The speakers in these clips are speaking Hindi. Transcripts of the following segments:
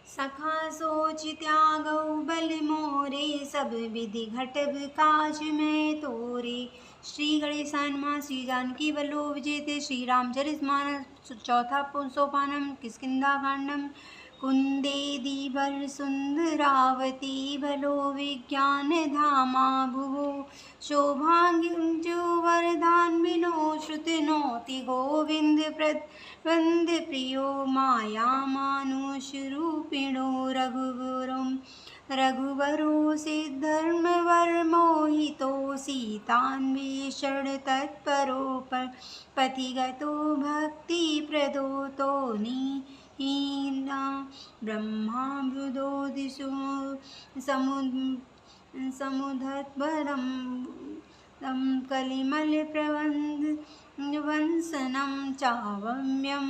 सखा सोच त्यागौ बल मोरे, सब विधि घटब काज में तोरे। श्री गणेशाय नमः। श्री जानकी वल्लभ विजयते श्री रामचरितमानस चौथा सोपानम किष्किंधाकांडम। कुंदेदीवर सुंदरावती बलो विज्ञान धामा भुवो। सौभाग्यो वरदान विनो श्रुतिनोति गोविंद प्रबंध प्रियो। माया मानुष रूपिणो रघुवरो सिद्धर्मवर मोहितो। सीतान्वेषण तत्परो पथिगतो भक्ति प्रदोतो नीना। ब्रह्मामृदो दिशो समुद्धत्वरं कलिमल प्रबंध वंसनं चावम्यं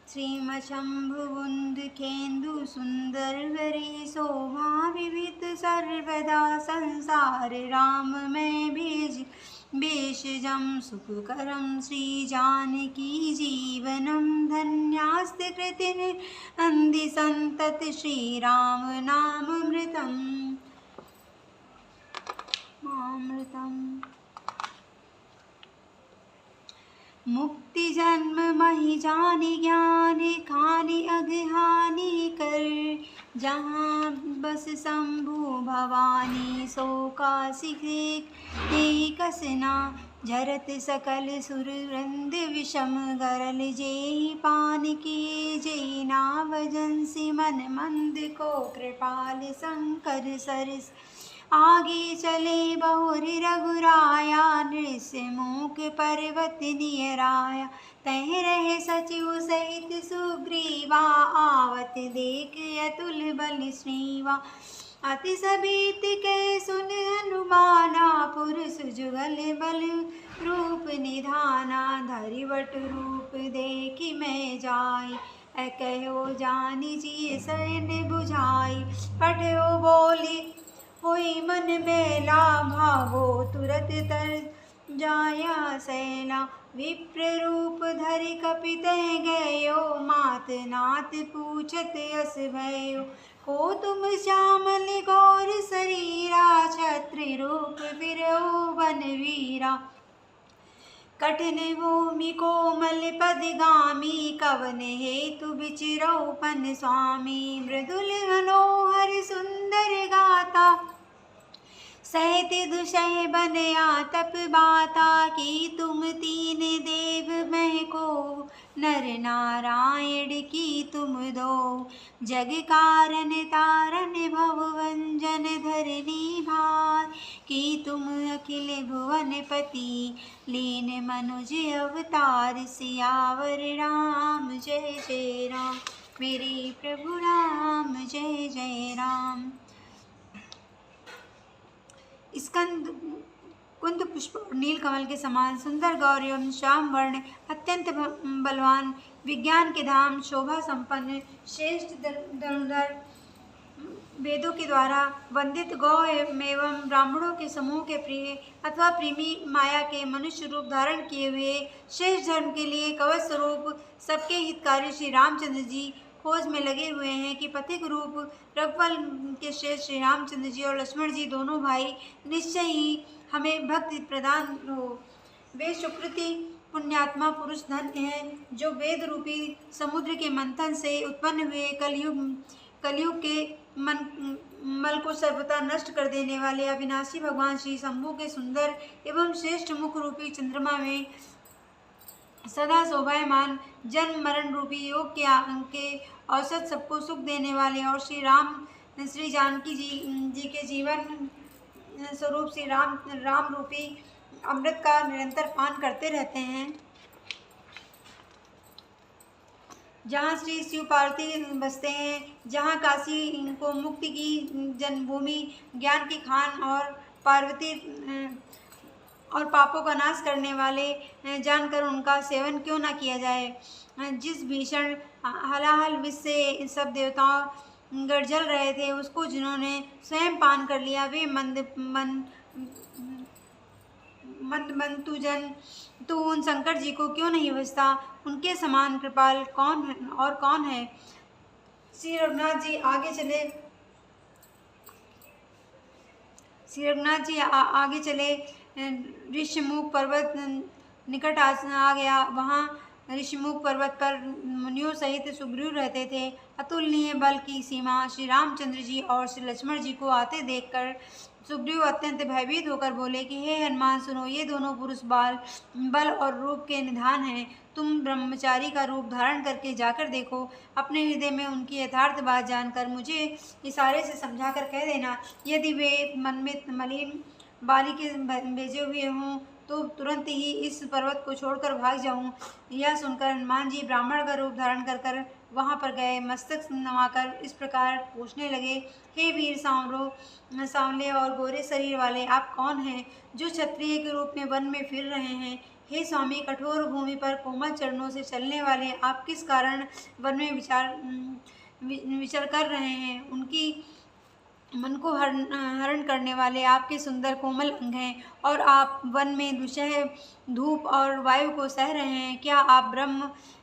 श्रीमशंभुबुंदुखेन्दु सुंदरवरे। शोभा विविध सर्वदा संसार राममय भेषजं सुखकरं। श्री जानकी जीवनं धन्यास्ते कृतिर्नन्दि संतत श्रीराम नाममृतम् मुक्ति जन्म महि जानि ज्ञानि खानि अगहानि कर। जहाँ बस शंभु भवानी सो काशी कसना। झरत सकल सुर वृंद विषम गरल जेहि पान किए। जेहि नाव जंसी मन मंद को कृपाल शंकर सरस। आगे चले बहुरि रघुराया नृस्य मूक पर्वत नियराया। तह रहे सचिव सहित सुग्रीवा आवत देख अतुल बल श्रीवा। अति सभीत के सुन हनुमाना पुरुष जुगल बल रूप निधाना। धरिवट रूप देखि मैं जाई कहो जानि जी सैन्य बुझाई। पठयो बोली होई मन मेला भागो तुरत तर जाया सैला। विप्र रूप धरि कपित गयो मात नाथ पूछत यस भयो। को तुम श्यामल गौर शरीरा छत्र रूप बिरहु वन वीरा। कठिन भूमि कोमल पदगामी कवन हेतु बिचिरौ पन स्वामी। मृदुल मनोहर सुंदर गाता सहते दुषह बनया तप बाता। की तुम तीन देव मैं को नर नारायण की तुम दो। जग कारण तारण भव भंजन धरनी भार। की तुम अखिल भुवन पति लीन मनुज अवतार। सियावर राम जय जय राम मेरे प्रभु राम जय जय राम। स्कंद कुंद पुष्प और नीलकमल के समान सुंदर गौर एवं श्याम वर्ण अत्यंत बलवान विज्ञान के धाम शोभा संपन्न श्रेष्ठ धनुर्धर वेदों के द्वारा वंदित गौ एवं ब्राह्मणों के समूह के प्रिय अथवा प्रेमी माया के मनुष्य रूप धारण किए हुए श्रेष्ठ धर्म के लिए कवच स्वरूप सबके हितकारी श्री रामचंद्र जी खोज में लगे हुए हैं कि पथिक रूप रघुवल के श्रेष्ठ श्री रामचंद्र जी और लक्ष्मण जी दोनों भाई निश्चय ही हमें भक्ति प्रदान हो। वे सुकृति पुण्यात्मा पुरुष धन हैं जो वेद रूपी समुद्र के मंथन से उत्पन्न हुए कलयुग के मल को सर्वथा नष्ट कर देने वाले अविनाशी भगवान श्री शंभु के सुंदर एवं श्रेष्ठ मुख रूपी चंद्रमा में सदा शोभायमान जन्म मरण रूपी योग के औसत सबको सुख देने वाले और श्री जानकी जी के जीवन स्वरूप श्री राम रूपी अमृत का निरंतर पान करते रहते हैं। जहाँ श्री शिव पार्वती बसते हैं, जहाँ काशी को मुक्ति की जन्मभूमि ज्ञान की खान और पार्वती और पापों का नाश करने वाले जानकर उनका सेवन क्यों ना किया जाए। जिस भीषण हलाहल विष से सब देवताओं गड़जल रहे थे उसको जिन्होंने स्वयं पान कर लिया वे मंदबंधुजन तो उन शंकर जी को क्यों नहीं बचता। उनके समान कृपाल कौन है। श्री रघुनाथ जी आगे चले। श्री रघुनाथ जी आगे चले। ऋषिमुख पर्वत निकट आ गया। वहाँ ऋषिमुख पर्वत पर मुनियों सहित सुग्रीव रहते थे। अतुलनीय बल की सीमा श्री रामचंद्र जी और श्री लक्ष्मण जी को आते देखकर सुग्रीव अत्यंत भयभीत होकर बोले कि हे हनुमान, सुनो, ये दोनों पुरुष बल और रूप के निधान हैं। तुम ब्रह्मचारी का रूप धारण करके जाकर देखो। अपने हृदय में उनकी यथार्थ बात जानकर मुझे इशारे से समझाकर कह देना। यदि वे मन में मलिन बाली के भेजे हुए हों तो तुरंत ही इस पर्वत को छोड़कर भाग जाऊं। यह सुनकर हनुमान जी ब्राह्मण का रूप धारण कर वहां पर गए। मस्तक नवाकर इस प्रकार पूछने लगे, हे वीर सांवले और गोरे शरीर वाले, आप कौन हैं जो क्षत्रिय के रूप में वन में फिर रहे हैं? हे स्वामी, कठोर भूमि पर कोमल चरणों से चलने वाले आप किस कारण वन में विचर कर रहे हैं? उनकी मन को हरण करने वाले आपके सुंदर कोमल अंग हैं और आप वन में दुसह धूप और वायु को सह रहे हैं। क्या आप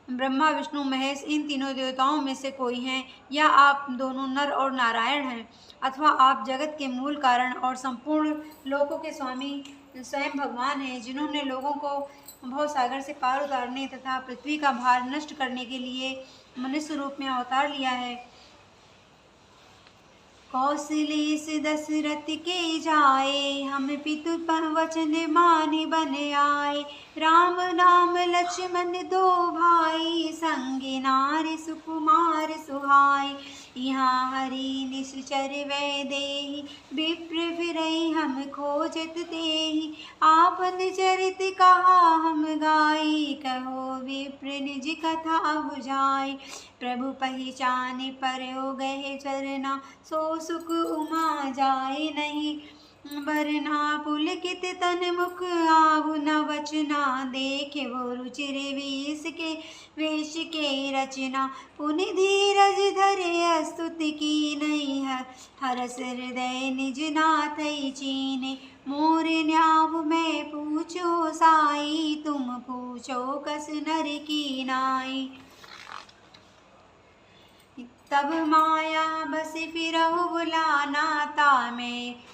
ब्रह्मा विष्णु महेश इन तीनों देवताओं में से कोई हैं, या आप दोनों नर और नारायण हैं, अथवा आप जगत के मूल कारण और संपूर्ण लोकों के स्वामी स्वयं भगवान हैं, जिन्होंने लोगों को भवसागर से पार उतारने तथा पृथ्वी का भार नष्ट करने के लिए मनुष्य रूप में अवतार लिया है। कौशलेश दशरथ के जाए, हम पितु वचन मानि बन आए। राम नाम लक्ष्मण दो भाई, संगे नारी सुकुमार सुहाई। यहाँ हरि निश्चर वै देहि, विप्र फिरहि हम खोजत तेहि। आपन चरित कहा हम गाई, कहो विप्र निज कथा बुझाई। प्रभु पहचान पर्यो गए चरना, सो सुख उमा जाए नहीं। बरना पुलकित तन मुख आभु न वचना, देखे वो रुचिर वेश के रचना। पुनि धीरज धरे स्तुति की नहीं, हरस हृदय निज नाथ चीने। मोर न्याव मैं पूछो साई, तुम पूछो कस नर की नाई। तब माया बस फिरहु बुलाना,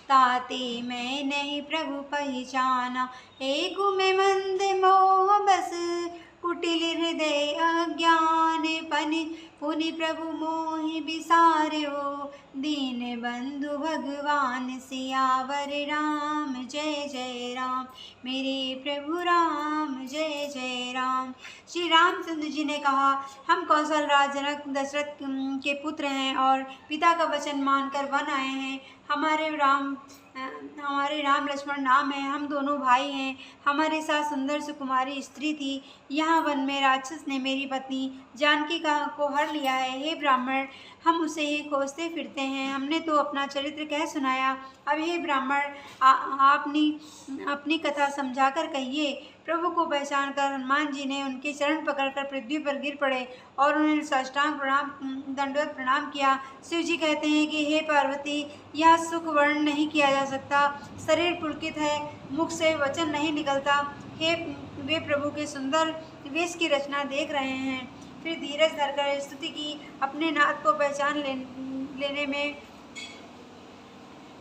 ताते मैं नहीं प्रभु पहचाना। एक में मंद मोह बस, कुटिल हृदय अज्ञान। पुनि प्रभु मोहि बिसार्यो, दीन बंधु भगवान। सियावर राम जय जय राम, मेरे प्रभु राम जय जय राम। श्री रामचंद्र जी ने कहा, हम कौशल राज जनक दशरथ के पुत्र हैं और पिता का वचन मानकर वन आए हैं। हमारे राम लक्ष्मण नाम है। हम दोनों भाई हैं। हमारे साथ सुंदर सुकुमारी स्त्री थी। यहाँ वन में राक्षस ने मेरी पत्नी जानकी को हर लिया है। हे ब्राह्मण, हम उसे ही खोजते फिरते हैं। हमने तो अपना चरित्र कह सुनाया। अब हे ब्राह्मण, आपने अपनी कथा समझाकर कहिए। प्रभु को पहचान कर हनुमान जी ने उनके चरण पकड़कर पृथ्वी पर गिर पड़े और उन्हें साष्टांग दंडवत प्रणाम किया। शिव जी कहते हैं कि हे पार्वती, यह सुख वर्णन नहीं किया जा सकता। शरीर पुलकित है, मुख से वचन नहीं निकलता। वे प्रभु के सुंदर वेश की रचना देख रहे हैं। फिर धीरज धरकर स्तुति की। अपने नाथ को पहचान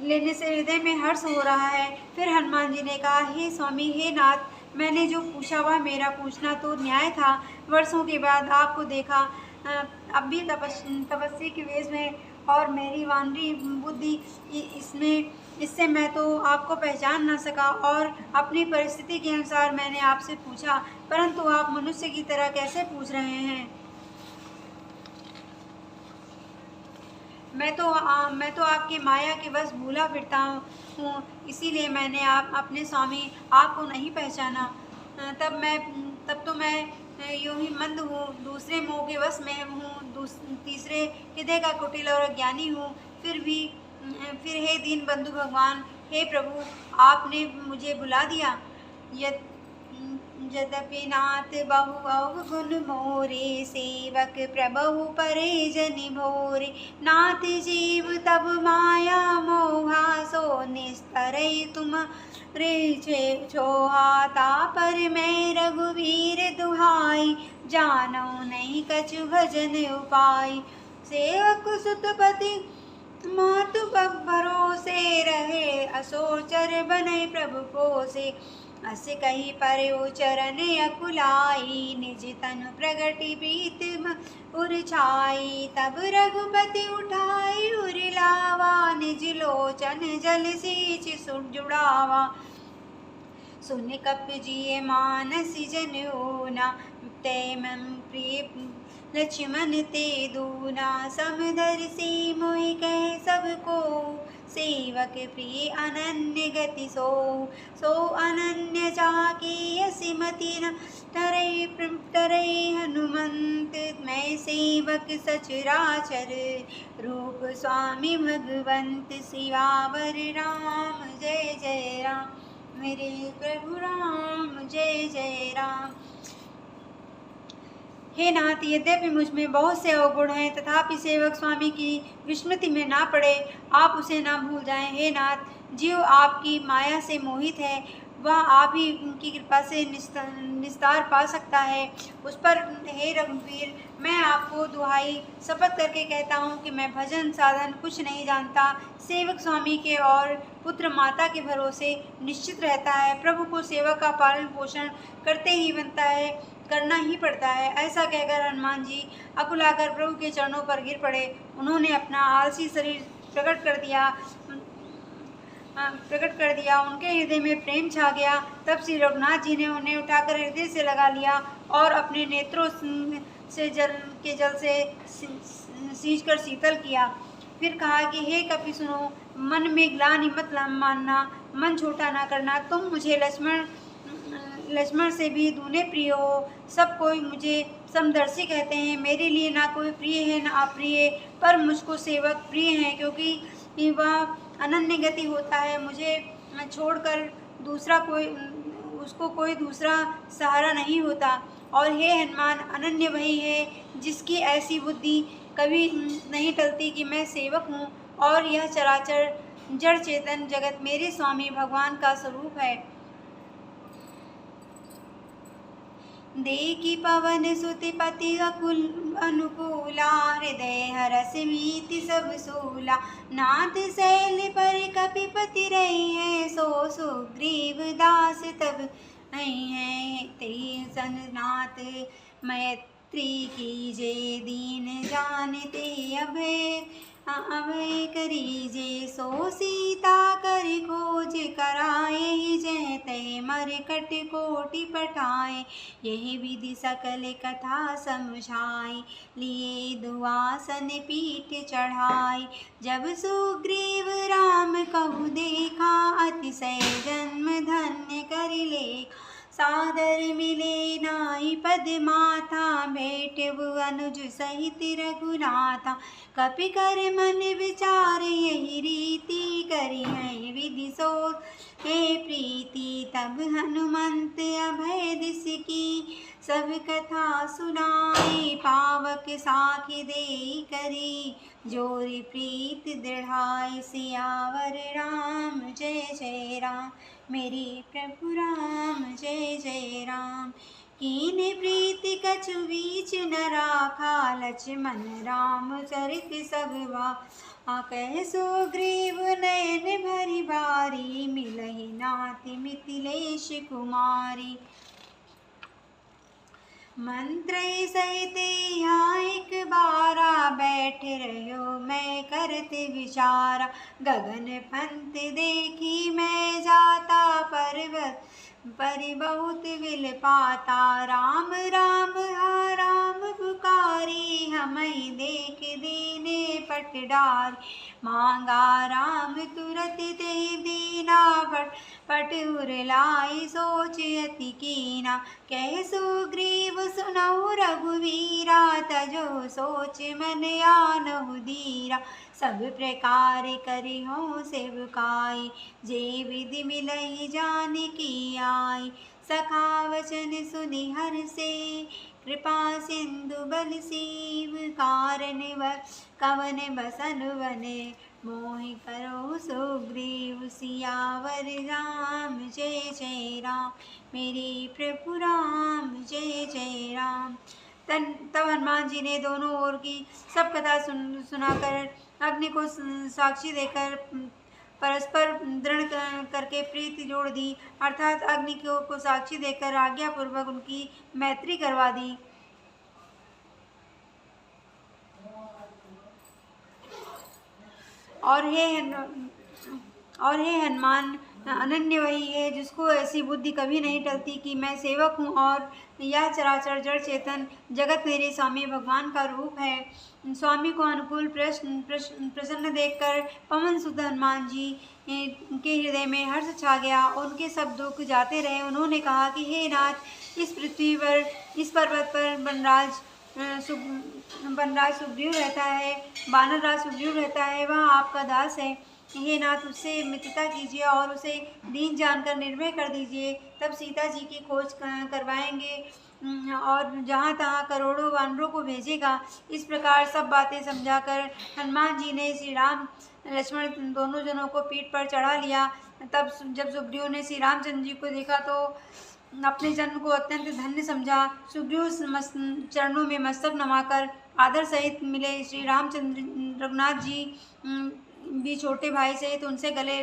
लेने से हृदय में हर्ष हो रहा है। फिर हनुमान जी ने कहा, हे स्वामी, हे नाथ, मैंने जो पूछा वह मेरा पूछना तो न्याय था। वर्षों के बाद आपको देखा, अब भी तपस्वी के वेश में, और मेरी वानरी बुद्धि इससे मैं तो आपको पहचान न सका और अपनी परिस्थिति के अनुसार मैंने आपसे पूछा, परंतु आप मनुष्य की तरह कैसे पूछ रहे हैं? मैं तो आपके माया के बस भूला फिरता हूँ, इसीलिए मैंने अपने स्वामी आपको नहीं पहचाना। तब तो मैं यूं ही मंद हूँ, दूसरे मोह के वश में हूँ, तीसरे हृदय का कुटिल और अज्ञानी हूँ। फिर हे दीन बंधु भगवान, हे प्रभु, आपने मुझे बुला दिया। यद्यपि नाथ बहु अवगुण मोरे, सेवक प्रभु परे जनि भोरे। नाथ जीव तब माया मोहा, सो निस्तरै तुम रे छोहा। तापर मैं रघुवीर दुहाई, जानो नहीं कछु भजन उपाय। सेवक सुतपति मातु भरोसे रहे, असोचर बने प्रभु पोसे। अस कही पर चरण अकुलाई, निज तनु प्रगति प्रीत उर छाई। तब रघुपति उठाई उर लावा, निज लोचन जल सींच सुर जुड़ावा। सुन कप जिय मानस जन ऊना, तै मम प्रिय लक्ष्मण ते दूना। समदर्शी मोहि कह सबको, सेवक प्रिय अनन्य गति सो। सो अनन्य जाकी असिमति न टरै हनुमंत। मैं सेवक सचराचर, रूप स्वामी भगवंत। सियावर राम जय जय राम, मेरे प्रभु राम जय जय राम। हे नाथ, यद्यपि मुझ में बहुत से अवगुण हैं, तथापि सेवक स्वामी की विस्मृति में ना पड़े, आप उसे ना भूल जाएं। हे नाथ, जीव आपकी माया से मोहित है, वह आप ही उनकी कृपा से निस्तार पा सकता है। उस पर हे रघुवीर, मैं आपको दुहाई शपथ करके कहता हूँ कि मैं भजन साधन कुछ नहीं जानता। सेवक स्वामी के और पुत्र माता के भरोसे निश्चित रहता है। प्रभु को सेवक का पालन पोषण करते ही बनता है, करना ही पड़ता है। ऐसा कहकर हनुमान जी अकुलाकर प्रभु के चरणों पर गिर पड़े। उन्होंने अपना आलसी शरीर प्रकट कर दिया। उनके हृदय में प्रेम छा गया। तब श्री रघुनाथ जी ने उन्हें उठाकर हृदय से लगा लिया और अपने नेत्रों से जल से सींचकर शीतल किया। फिर कहा कि हे कपि सुनो, मन में ग्लानि मत मानना, मन छोटा ना करना। तुम मुझे लक्ष्मण से भी दूने प्रिय हो। सब कोई मुझे समदर्शी कहते हैं। मेरे लिए ना कोई प्रिय है ना अप्रिय, पर मुझको सेवक प्रिय है, क्योंकि वह अनन्य गति होता है। मुझे छोड़कर उसको कोई दूसरा सहारा नहीं होता। और हे हनुमान, अनन्य वही है जिसकी ऐसी बुद्धि कभी नहीं टलती कि मैं सेवक हूँ और यह चराचर जड़ चेतन जगत मेरे स्वामी भगवान का स्वरूप है। देखी पवन सुति पति अकुल अनुकूला, हृदय हरस मीति सब सूला। नाथ शैल पर कपिपति रही है, सो सुग्रीव दास तब नहीं है। ते सन नाथ मैत्री कीजे, दीन जानते अभय करीजे। सो सीता कर खोज कराए, जय तय मरकट कोटि पठाए। यही विधि सकल कथा समझाई, लिए दुआसन पीठ चढ़ाई। जब सुग्रीव राम कहु देखा, अतिशय जन्म धन्य कर लेखा। सादर मिले नाई पद माथा, भेटबु अनुज सहित रघुनाथा। कपि कर मन विचार, यही रीति करी है विधि सो हे प्रीति। तब हनुमंत अभय दिस की, सब कथा सुनाई। पावक साखी देई करी, जोरी प्रीत दृढ़ाई। सियावर राम जय जय राम, मेरे प्रभु राम जय जय राम। कीन प्रीति कछु बीच न राखा, लक्ष्मण राम चरित सब कह सुग्रीव नयन भरी बारी। मिलहि नाति मिथिलेश कुमारी। मंत्र सहित यहाँ एक बारा, बैठ रहो मैं करते विचारा। गगन पंत देखी मैं जाता, पर्वत परि बहुत विल पाता। राम राम हा राम पुकारी, हमें देख दीने पट डार। मांगा राम तुरत ते दीना, पट उरलाई सोच अति कीना। कह सुग्रीव सुनहु रघुवीरा, तजो सोच मन आनहु धीरा। सब प्रकार करी हो सेवकाई, जे विधि मिलहि जानकी आई। सखा वचन सुनि हर्षे, कृपा सिंधु बल सीव। कवन बसन बने, मोहि करो सुग्रीव। सियावर राम जय जय राम, मेरे प्रभु राम जय जय राम। तब हनुमान जी ने दोनों ओर की सब कथा सुनाकर अग्नि को साक्षी देकर परस्पर दृढ़ करके प्रीति जोड़ दी, अर्थात अग्नि को साक्षी देकर आज्ञा पूर्वक उनकी मैत्री करवा दी। और हे हनुमान, अनन्य वही है जिसको ऐसी बुद्धि कभी नहीं टलती कि मैं सेवक हूँ और यह चराचर जड़ चेतन जगत मेरे स्वामी भगवान का रूप है। स्वामी को अनुकूल प्रसन्न देखकर पवन सुत हनुमान जी के हृदय में हर्ष छा गया। उनके सब दुख जाते रहे। उन्होंने कहा कि हे नाथ, इस पृथ्वी पर, इस पर्वत पर बनराज सुग्रीव रहता है, बानर राज सुग्रीव रहता है, वह आपका दास है। हे नाथ, उससे मित्रता कीजिए और उसे दीन जानकर निर्भय कर दीजिए। तब सीता जी की खोज करवाएंगे और जहाँ तहाँ करोड़ों वानरों को भेजेगा। इस प्रकार सब बातें समझाकर हनुमान जी ने श्री राम लक्ष्मण दोनों जनों को पीठ पर चढ़ा लिया। तब जब सुग्रीव ने श्री रामचंद्र जी को देखा तो अपने जन्म को अत्यंत धन्य समझा। सुग्रीव चरणों में मस्तक नवाकर आदर सहित मिले। श्री रामचंद्र रघुनाथ जी भी छोटे भाई सहित उनसे गले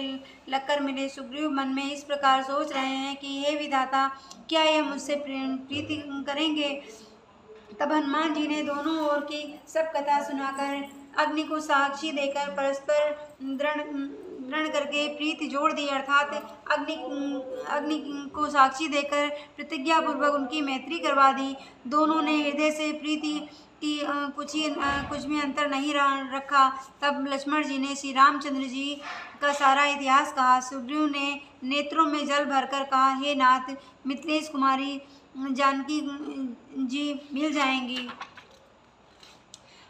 लगकर मिले। सुग्रीव मन में इस प्रकार सोच रहे हैं कि हे विधाता, क्या यह मुझसे प्रीति करेंगे। तब हनुमान जी ने दोनों ओर की सब कथा सुनाकर अग्नि को साक्षी देकर परस्पर दृढ़ करके प्रीति जोड़ दी, अर्थात अग्नि को साक्षी देकर प्रतिज्ञा पूर्वक उनकी मैत्री करवा दी। दोनों ने हृदय से प्रीति की कुछ भी अंतर नहीं रखा। तब लक्ष्मण जी ने श्री रामचंद्र जी का सारा इतिहास कहा। सुग्रीव ने नेत्रों में जल भरकर कहा, हे नाथ, मिथिलेश कुमारी जानकी जी मिल जाएंगी।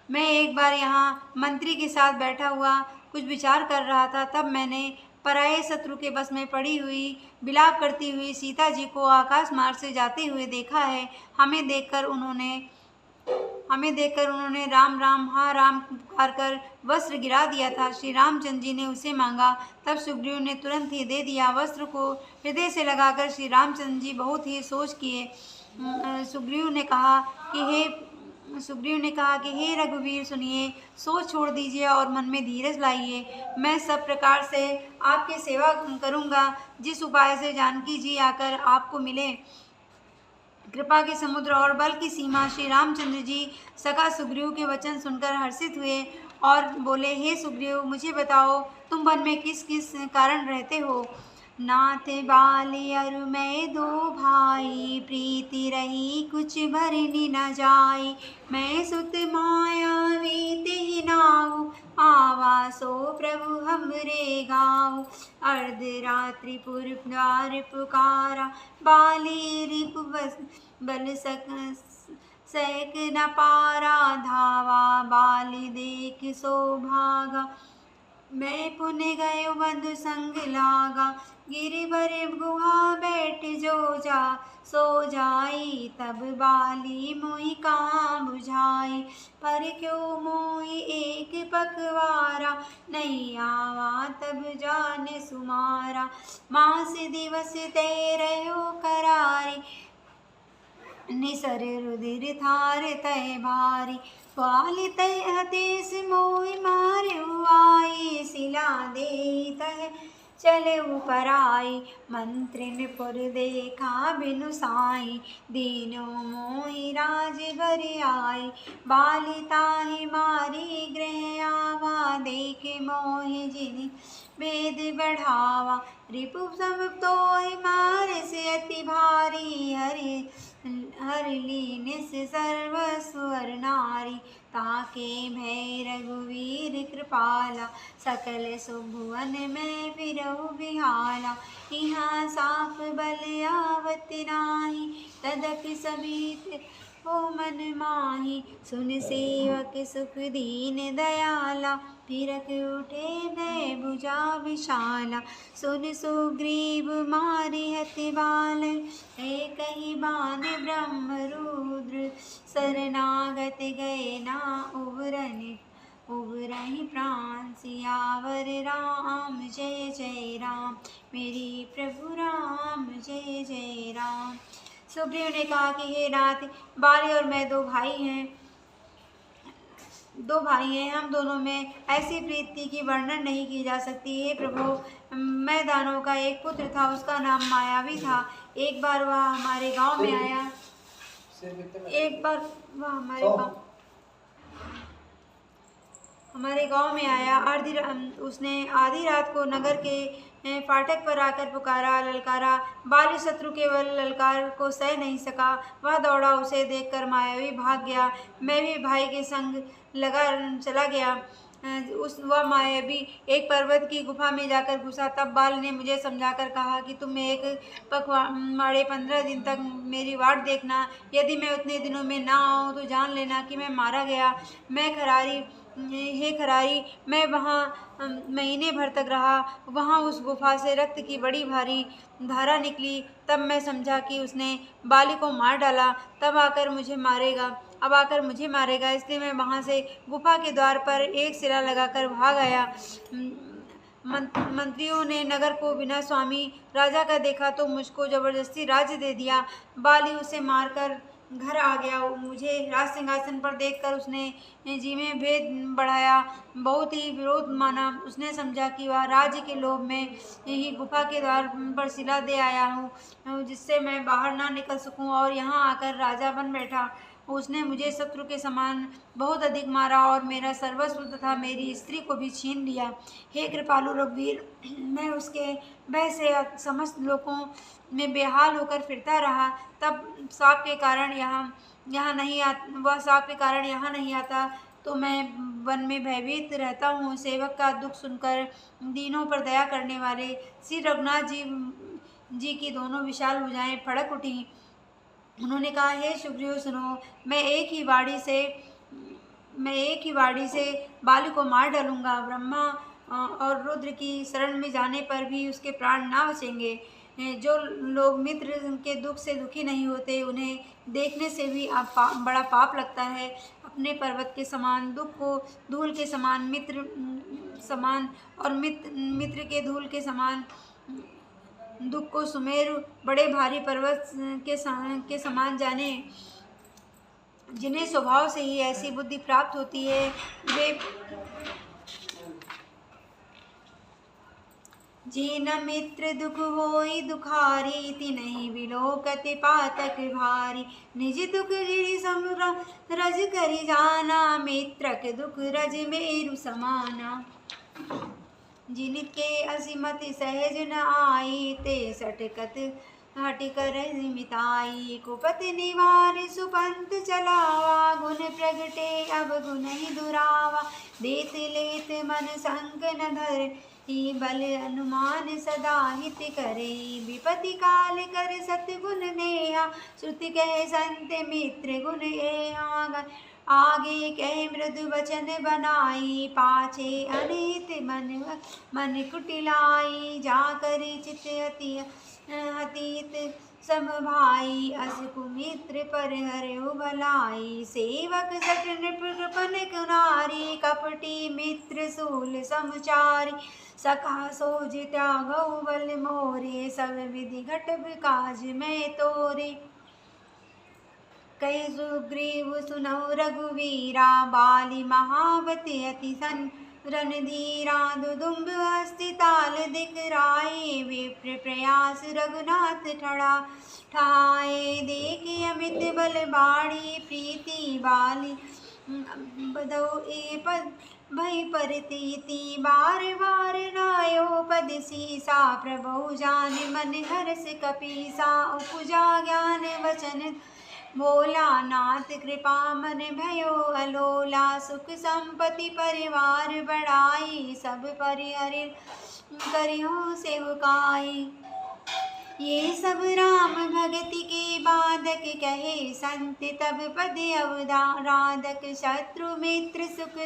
मैं एक बार यहाँ मंत्री के साथ बैठा हुआ कुछ विचार कर रहा था, तब मैंने पराये शत्रु के बस में पड़ी हुई विलाप करती हुई सीता जी को आकाश मार्ग से जाते हुए देखा है। हमें देखकर उन्होंने राम राम हाँ राम पुकार कर वस्त्र गिरा दिया था। श्री रामचंद्र जी ने उसे मांगा, तब सुग्रीव ने तुरंत ही दे दिया। वस्त्र को हृदय से लगाकर श्री रामचंद्र जी बहुत ही सोच किए। सुग्रीव ने कहा कि हे रघुवीर, सुनिए, सोच छोड़ दीजिए और मन में धीरज लाइए। मैं सब प्रकार से आपकी सेवा करूंगा, जिस उपाय से जानकी जी आकर आपको मिले। कृपा के समुद्र और बल की सीमा श्री रामचंद्र जी सखा सुग्रीव के वचन सुनकर हर्षित हुए और बोले, हे सुग्रीव, मुझे बताओ, तुम वन में किस किस कारण रहते हो। नाथ बाली अरु मैं दो भाई, प्रीति रही कुछ भरनी न जाई। मैं सुत माया वीति नाऊ, आवासो प्रभु हमरे गाँव। अर्धरात्रि द्वार पुकारा, बाली रिपु बल सैक न पारा। धावा बाली देख सो भागा, मैं पुण्य गयो बंधु संग लागा। गिरिवर गुहा बैठ जो जा, सो जाई तब बाली मोहि कहाँ बुझाई। पर क्यों मोहि एक पखवारा, नहीं आवा तब जाने सुमारा। मास दिवस तेरहो करारी, निसर रुधिर थार तय भारी। बाली तय हतेश मोहि मार्यो आई, सिला दे तय चले पराई। मंत्रिन पुर देखा बिनु साई, दीनो मोहि राज घर आई। बाली ताहि मारी गृह आवा, देखे मोहि जिनि वेद बढ़ावा। रिपु सब तोहि मार से अति भारी, हर लीन से सर्व स्वर नारी। ताके भय रघुवीर कृपाला, सकल सुभुवन में फिरहु बिहाला। यहाँ साफ बल आवत नाही, तदपि सभीत हो मन माही। सुन सेवक सुख दीन दयाला, फिरक उठे दय भुजा विशाला। सुन सुग्रीव मारि हति बाल, एक ही बान ब्रह्म रुद्र। शरणागत गए ना उबरहि प्राण, सियावर राम जय जय राम। मेरे प्रभु राम जय जय राम। सुग्रीव ने कहा कि हे नाथ, बाली और मैं दो भाई हैं, हम दोनों में ऐसी प्रीति की वर्णन नहीं की जा सकती। हे प्रभु, मैं दानव का एक पुत्र था, उसका नाम मायावी था। एक बार वह हमारे गांव में आया उसने आधी रात को नगर के फाटक पर आकर पुकारा, ललकारा। बाली शत्रु केवल ललकार को सह नहीं सका, वह दौड़ा, उसे देखकर मायावी भाग गया। मैं भी भाई के संग चला गया। वह मायावी एक पर्वत की गुफा में जाकर घुसा। तब बाल ने मुझे समझाकर कहा कि तुम एक पखवाड़े 15 दिन तक मेरी वाट देखना। यदि मैं उतने दिनों में ना आऊँ तो जान लेना कि मैं मारा गया। हे खरारी, मैं वहाँ महीने भर तक रहा। वहाँ उस गुफा से रक्त की बड़ी भारी धारा निकली। तब मैं समझा कि उसने बाली को मार डाला। अब आकर मुझे मारेगा, इसलिए मैं वहाँ से गुफा के द्वार पर एक सिला लगाकर भाग आया। मंत्रियों ने नगर को बिना स्वामी राजा का देखा तो मुझको जबरदस्ती राज्य दे दिया। बाली उसे मारकर घर आ गया। मुझे राज सिंहासन पर देखकर उसने जी में भेद बढ़ाया, बहुत ही विरोध माना। उसने समझा कि वह राज्य के लोभ में ही गुफा के द्वार पर सिला दे आया हूँ, जिससे मैं बाहर ना निकल सकूं, और यहाँ आकर राजा बन बैठा। उसने मुझे शत्रु के समान बहुत अधिक मारा और मेरा सर्वस्व तथा मेरी स्त्री को भी छीन लिया। हे कृपालु रघुवीर, मैं उसके भय से समस्त लोगों में बेहाल होकर फिरता रहा। तब सांप के कारण यहाँ नहीं आता तो मैं वन में भयभीत रहता हूँ। सेवक का दुख सुनकर दीनों पर दया करने वाले श्री रघुनाथ जी की दोनों विशाल भुजाएं फड़क उठी। उन्होंने कहा, हे सुग्रीव सुनो, मैं एक ही वाड़ी से बाली को मार डालूंगा। ब्रह्मा और रुद्र की शरण में जाने पर भी उसके प्राण ना बचेंगे। जो लोग मित्र के दुख से दुखी नहीं होते, उन्हें देखने से भी बड़ा पाप लगता है। अपने पर्वत के समान दुख को धूल के समान मित्र के धूल के समान दुख को सुमेरु बड़े भारी पर्वत के समान जाने। जिन्हें स्वभाव से ही ऐसी बुद्धि प्राप्त होती है, वे जिन मित्र दुख होई दुखारी, तिन्हि बिलोकति पातक भारी। निज दुख गिरि समुद्र रज करि जाना, मित्रक दुख रज मेरु समाना। जिनके असिमति सहज न आई, ते सटकत हटिकर मिताई। कुपति निवार सुपंथ चलावा, गुण प्रगटे अब गुण ही दुरावा। देत लेत मन संग न धर, बल अनुमान सदा हित करे। विपति काल कर सतगुण नेहा, श्रुति कह संत मित्र गुण एहा। आगे कह मृदु वचन बनाई, पाछे अनित मन कुटिलाई। जा करी चित हतीत समभाई, अस कुमित्र पर हरहु भलाई। सेवक सट नृपन कुनारी, कपटी मित्र सूल समचारी। सखा सोज त्यागौ बल मोरे, सब विधि घटब काज में तोरे। कहि सुग्रीव सुनौ रघुवीरा, बाली महाबती अति रणधीरा। दुदुम्ब हस्ति ताल दिखराए, विप्र प्रयास रघुनाथ ठाए। देखि अमित बल बाड़ी, प्रीति बाली बधौ ए पद भई परतीति। बार बार नायो पद सीसा, प्रभु जान मन हर्ष कपीसा। उपजा ज्ञान वचन भोला, नाथ कृपा मन भयो अलोला। सुख संपत्ति परिवार बढ़ाई, सब परिहरि करियो सेवकाई। ये सब राम भगति के बाधक कहे संत, तब पद अवराधक। शत्रु मित्र सुख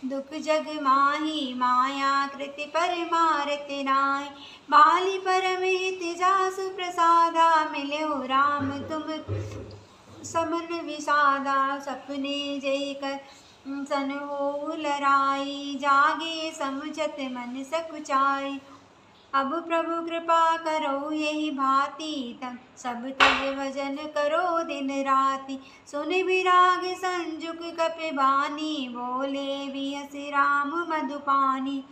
दुख जग माही, माया कृति पर मारत नाहि। बाली परमित जासु प्रसादा, मिल्यो राम तुम समन विषादा। सपने जय कर सन हो लराई, जागे समझत मन सकुचाई। अब प्रभु कृपा करो यही भांति, तब सब तज भजन करो दिन राति। सुनि विराग संजुक कपिबानी, बोले बिहसि राम मधुपानी।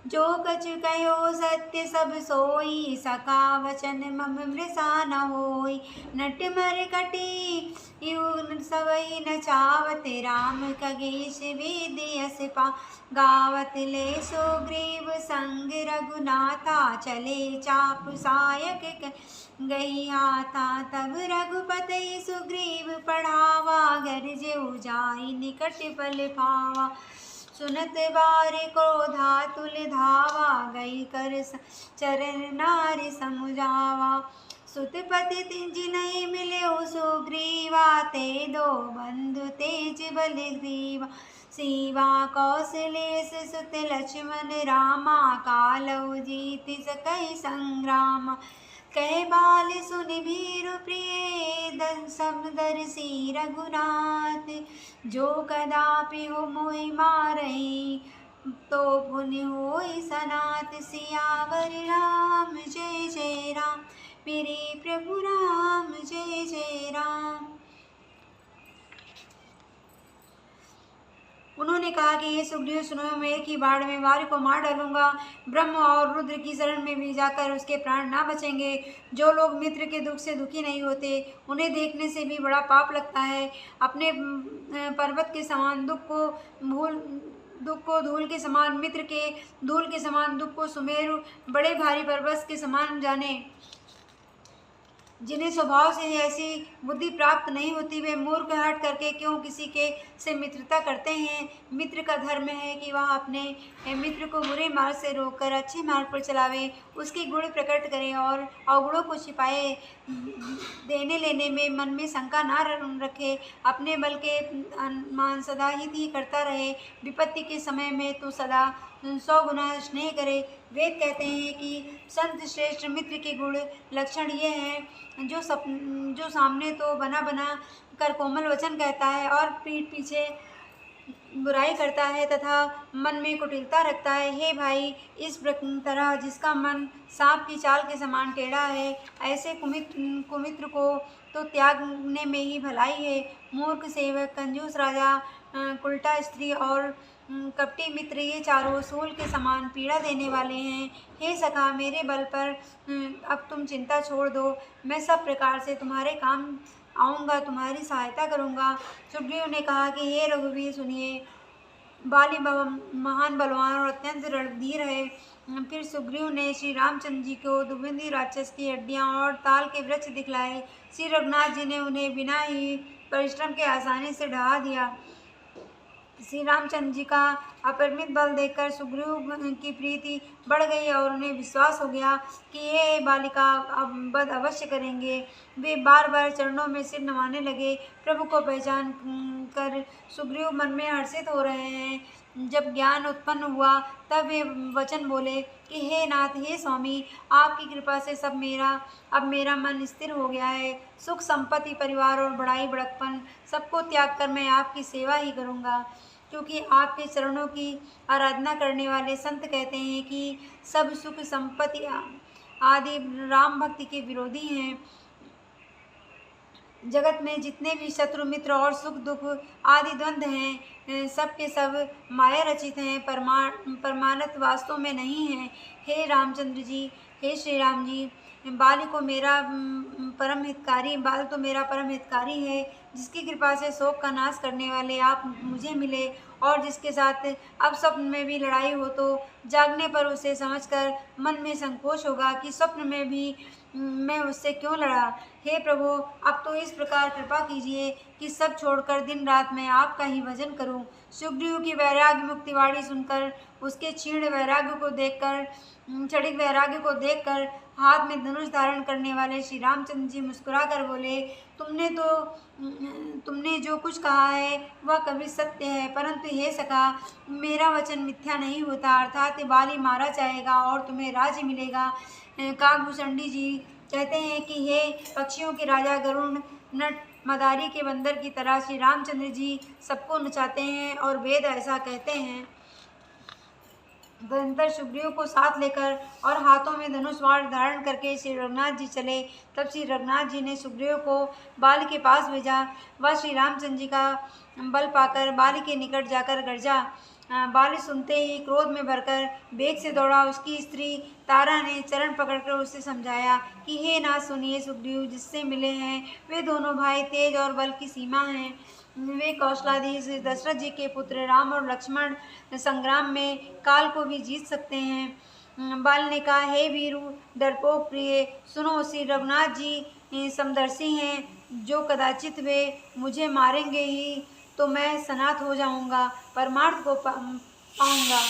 जो कछु कहो सत्य सब सोई, सका वचन मम मृषा न होई। नट मर कटी युग सबई नचावत, राम खगेश वेद यस पा। गावत ले सुग्रीव संग रघुनाथा, चले चाप सायक गई हाथा। तब रघुपति सुग्रीव पढ़ावा, गरजेउ जाई निकट बल पावा। सुनत बार क्रोधा तुल धावा, गई कर चरण नारि समुझावा। सुतपति जिनहि मिलौ सुग्रीवा, ते दो बंधु तेज बल ग्रीवा। सीवा कौशलेश सुत लक्ष्मण रामा, कालौ जीति सकहि संग्रामा। कह बाल सुनि भीरु प्रिय, समदर्शी रघुनाथ। जो कदापि हो मोहि मारहि, तो पुनि होई सनाथ। सियावर राम जय जय राम, मेरे प्रभु राम जय जय राम। उन्होंने कहा कि ये सुग्रीव सुनो, मैं एक ही बाढ़ में वारी को मार डालूंगा। ब्रह्म और रुद्र की शरण में भी जाकर उसके प्राण ना बचेंगे। जो लोग मित्र के दुख से दुखी नहीं होते, उन्हें देखने से भी बड़ा पाप लगता है। अपने पर्वत के समान दुख को धूल के समान, मित्र के धूल के समान दुख को सुमेरु बड़े भारी पर्वत के समान जाने। जिन्हें स्वभाव से ऐसी बुद्धि प्राप्त नहीं होती, वे मूर्ख हट करके क्यों किसी के से मित्रता करते हैं। मित्र का धर्म है कि वह अपने मित्र को बुरे मार्ग से रोककर अच्छे मार्ग पर चलावे, उसके गुण प्रकट करे और अवगुणों को छिपाए। देने लेने में मन में शंका ना रखे, अपने बल के अनुमान सदा हित ही करता रहे। विपत्ति के समय में तो सदा 100 गुना स्नेह करे। वेद कहते हैं कि संत श्रेष्ठ मित्र के गुण लक्षण ये हैं, जो सामने तो बना कर कोमल वचन कहता है और पीठ पीछे बुराई करता है तथा मन में कुटिलता रखता है। हे भाई, इस तरह जिसका मन सांप की चाल के समान टेढ़ा है, ऐसे कुमित्र को तो त्यागने में ही भलाई है। मूर्ख सेवक, कंजूस राजा, उल्टा स्त्री और कपटी मित्र, ये चारों सूल के समान पीड़ा देने वाले हैं। हे सखा, मेरे बल पर अब तुम चिंता छोड़ दो। मैं सब प्रकार से तुम्हारे काम आऊँगा, तुम्हारी सहायता करूँगा। सुग्रीव ने कहा कि हे रघुवीर सुनिए, बाली महान बलवान और अत्यंत रणधीर है। फिर सुग्रीव ने श्री रामचंद्र जी को दुर्गंधी राक्षस की हड्डियाँ और ताल के वृक्ष दिखलाए। श्री रघुनाथ जी ने उन्हें बिना ही परिश्रम के आसानी से ढहा दिया। श्री रामचंद्र जी का अपरिमित बल देखकर सुग्रीव की प्रीति बढ़ गई और उन्हें विश्वास हो गया कि ये बालिका अब वध अवश्य करेंगे। वे बार बार चरणों में सिर नवाने लगे। प्रभु को पहचान कर सुग्रीव मन में हर्षित हो रहे हैं। जब ज्ञान उत्पन्न हुआ तब वे वचन बोले कि हे नाथ, हे स्वामी, आपकी कृपा से अब मेरा मन स्थिर हो गया है। सुख संपत्ति, परिवार और बड़ाई बड़कपन सबको त्याग कर मैं आपकी सेवा ही करूँगा, क्योंकि आपके चरणों की आराधना करने वाले संत कहते हैं कि सब सुख संपत्ति आदि राम भक्ति के विरोधी हैं। जगत में जितने भी शत्रु मित्र और सुख दुख आदि द्वंद्व हैं, सब के सब माया रचित हैं, परमानत वास्तव में नहीं है। हे रामचंद्र जी, हे श्री राम जी, बाल तो मेरा परम हितकारी है, जिसकी कृपा से शोक का नाश करने वाले आप मुझे मिले और जिसके साथ अब स्वप्न में भी लड़ाई हो तो जागने पर उसे समझकर मन में संकोच होगा कि स्वप्न में भी मैं उससे क्यों लड़ा। हे प्रभु, अब तो इस प्रकार कृपा कीजिए कि सब छोड़कर दिन रात मैं आपका ही भजन करूं। सुग्रीव की वैराग्य मुक्तिवाणी सुनकर, उसके क्षीण वैराग्य को देखकर, क्षणिक वैराग्य को देखकर हाथ में धनुष धारण करने वाले श्री रामचंद्र जी मुस्कुरा कर बोले, तुमने जो कुछ कहा है वह कभी सत्य है, परंतु हे सखा, मेरा वचन मिथ्या नहीं होता। अर्थात बाली मारा जाएगा और तुम्हें राज्य मिलेगा। काकभूषणी जी कहते हैं कि हे पक्षियों के राजा गरुण, नट मदारी के बंदर की तरह श्री रामचंद्र जी सबको नचाते हैं और वेद ऐसा कहते हैं। तदनंतर सुग्रीव को साथ लेकर और हाथों में धनुष बाण धारण करके श्री रघुनाथ जी चले। तब श्री रघुनाथ जी ने सुग्रीव को बाल के पास भेजा। वह श्री रामचंद्र जी का बल पाकर बाल के निकट जाकर गरजा। बाल सुनते ही क्रोध में भरकर वेग से दौड़ा। उसकी स्त्री तारा ने चरण पकड़कर उसे समझाया कि हे नाथ, सुनिए, सुग्रीव जिससे मिले हैं वे दोनों भाई तेज और बल की सीमा हैं। वे कौशलाधीश दशरथ जी के पुत्र राम और लक्ष्मण संग्राम में काल को भी जीत सकते हैं। बाल ने कहा, हे वीरु डरपोक प्रिय, सुनो, श्री रघुनाथ जी समदर्शी हैं। जो कदाचित वे मुझे मारेंगे ही तो मैं सनाथ हो जाऊंगा, परमार्थ को पाऊंगा।